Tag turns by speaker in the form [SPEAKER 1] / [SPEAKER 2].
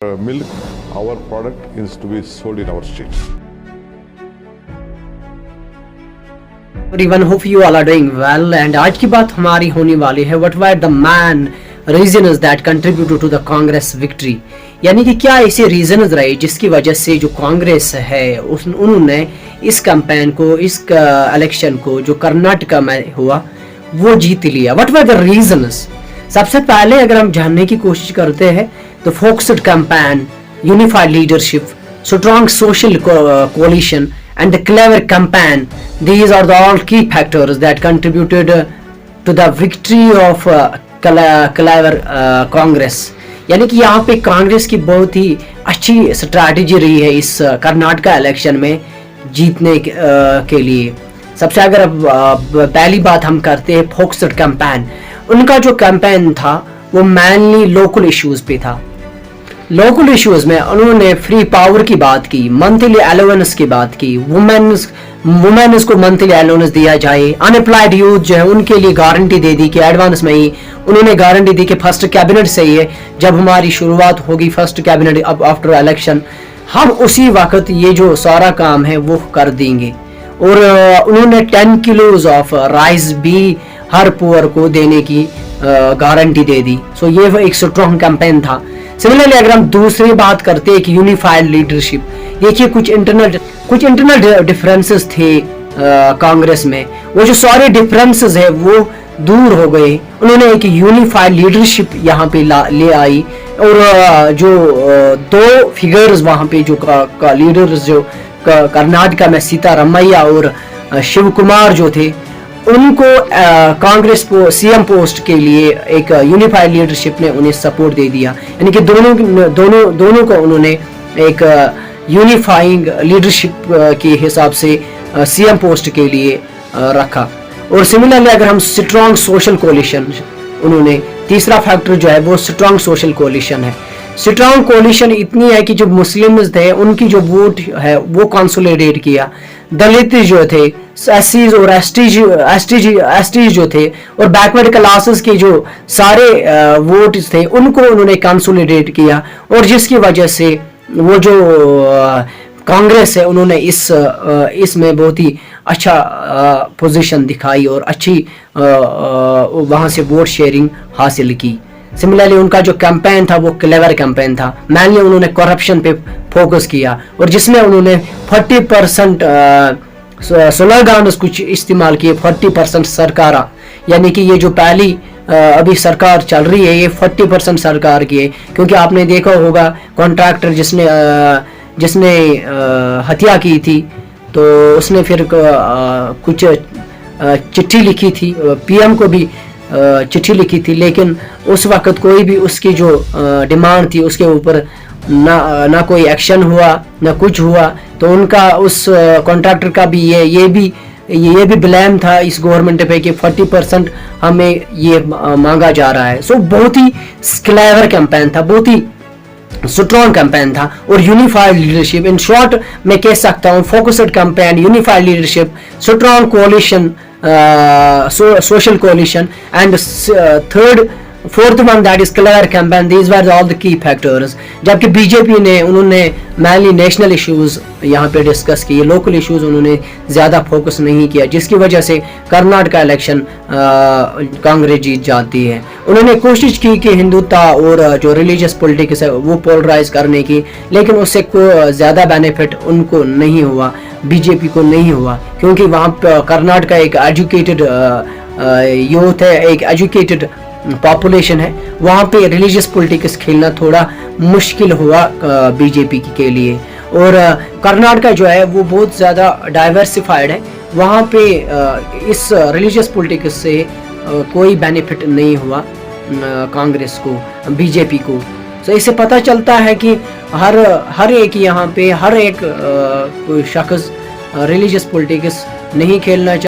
[SPEAKER 1] Milk, our product is to be sold in our streets.
[SPEAKER 2] Everyone, hope you all are doing well. And आज की बात हमारी होने वाली है what were the main reasons that contributed to the Congress victory. यानी कि क्या ऐसे रीजंस रहे जिसकी वजह से जो कांग्रेस है उन्होंने इस कैंपेन को, इस इलेक्शन को जो कर्नाटका में हुआ वो जीत लिया. What were the reasons? सबसे पहले अगर हम जानने की कोशिश करते हैं तो focused campaign, unified leadership, strong social कोalition and the clever campaign, these are the all key factors that contributed to the victory of clever Congress. यानी कि यहाँ पे कांग्रेस की बहुत ही अच्छी स्ट्रैटेजी रही है इस कर्नाटका इलेक्शन में जीतने के लिए. सबसे अगर पहली बात हम करते हैं फोकस्ड कैंपेन. उनका जो कैंपेन था वो मेनली लोकल इश्यूज पे था. लोकल इश्यूज में उन्होंने फ्री पावर की बात की, मंथली अलाउंस की बात की, वुमेन्स को मंथली अलाउंस दिया जाए, अनएम्प्लॉयड यूथ जो है उनके लिए गारंटी दे दी कि एडवांस में ही उन्होंने गारंटी दी कि फर्स्ट कैबिनेट से ही है, जब हमारी शुरुआत होगी फर्स्ट कैबिनेट अब आफ्टर इलेक्शन हम उसी वक्त ये जो सारा काम है वो कर देंगे. और उन्होंने 10 किलोज ऑफ राइस भी हर पुअर को देने की गारंटी दे दी. सो ये एक स्ट्रॉन्ग कैंपेन था. सिमिलरली अगर हम दूसरी बात करते हैं कि यूनिफाइड लीडरशिप, देखिए कुछ इंटरनल डिफरेंसेस थे कांग्रेस में, वो जो सारे डिफरेंसेस है वो दूर हो गए. उन्होंने एक यूनिफाइड लीडरशिप यहाँ पे ले आई और जो दो फिगर्स वहाँ पे जो लीडर्स जो कर्नाटका में सीतारमैया और शिव कुमार जो थे उनको कांग्रेस को सीएम पोस्ट के लिए एक यूनिफाइड लीडरशिप ने उन्हें सपोर्ट दे दिया. यानी कि दोनों को उन्होंने एक यूनिफाइंग लीडरशिप के हिसाब से सीएम पोस्ट के लिए रखा. और सिमिलरली अगर हम स्ट्रॉन्ग सोशल कोalition, उन्होंने तीसरा फैक्टर जो है वो स्ट्रॉन्ग सोशल कोalition है. स्ट्रॉन्ग कोalition इतनी है कि जो मुस्लिम्स थे उनकी जो वोट है वो कंसोलिडेट किया. दलित जो थे, एससीज और एसटीज जो थे और बैकवर्ड क्लासेस के जो सारे वोट्स थे उनको उन्होंने कंसोलिडेट किया. और जिसकी वजह से वो जो कांग्रेस है उन्होंने इसमें बहुत ही अच्छा पोजीशन दिखाई और अच्छी वहां से वोट शेयरिंग हासिल की. सिमिलरली उनका जो कैंपेन था वो क्लेवर कैंपेन था. मैनली उन्होंने करप्शन पे फोकस किया और जिसमें उन्होंने 40% स्लोगन्स कुछ इस्तेमाल किए. 40% सरकारा, यानी कि ये जो पहली अभी सरकार चल रही है ये 40% सरकार की है. क्योंकि आपने देखा होगा कॉन्ट्रैक्टर जिसने हत्या की थी तो उसने फिर कुछ चिट्ठी लिखी थी, पीएम को भी चिट्ठी लिखी थी, लेकिन उस वक्त कोई भी उसकी जो डिमांड थी उसके ऊपर ना कोई एक्शन हुआ ना कुछ हुआ. तो उनका उस कॉन्ट्रैक्टर का भी ये भी ब्लेम था इस गवर्नमेंट पे कि 40% हमें ये मांगा जा रहा है. सो बहुत ही क्लेवर कैंपेन था, बहुत ही स्ट्रॉन्ग कैंपेन था. और यूनिफाइड लीडरशिप, इन शॉर्ट मैं कह सकता हूँ focused campaign, unified leadership, strong कोalition, social coalition, and fourth one that is clever campaign. These were all the key factors. जबकि बीजेपी ने उन्होंने mainly national issues यहाँ पे डिस्कस किए, लोकल इश्यूज उन्होंने ज़्यादा फोकस नहीं किया, जिसकी वजह से कर्नाटका इलेक्शन कांग्रेस जीत जाती है. उन्होंने कोशिश की कि हिंदुत्व और जो रिलीजियस पॉलिटिक्स है वो पोलराइज करने की, लेकिन उससे कोई ज़्यादा बेनिफिट उनको नहीं हुआ, बीजेपी को नहीं हुआ. क्योंकि वहाँ कर्नाटका एक एजुकेटेड यूथ है, एक एजुकेटेड पॉपुलेशन है, वहाँ पे रिलीजियस पॉलिटिक्स खेलना थोड़ा मुश्किल हुआ बीजेपी के लिए. और कर्नाटका जो है वो बहुत ज़्यादा डाइवर्सिफाइड है, वहाँ पे इस रिलीजियस पॉलिटिक्स से कोई बेनिफिट नहीं हुआ कांग्रेस को, बीजेपी को. तो इससे पता चलता है कि हर एक यहाँ पे हर एक कोई शख्स रिलीजियस पॉलिटिक्स नहीं खेलना चाहिए.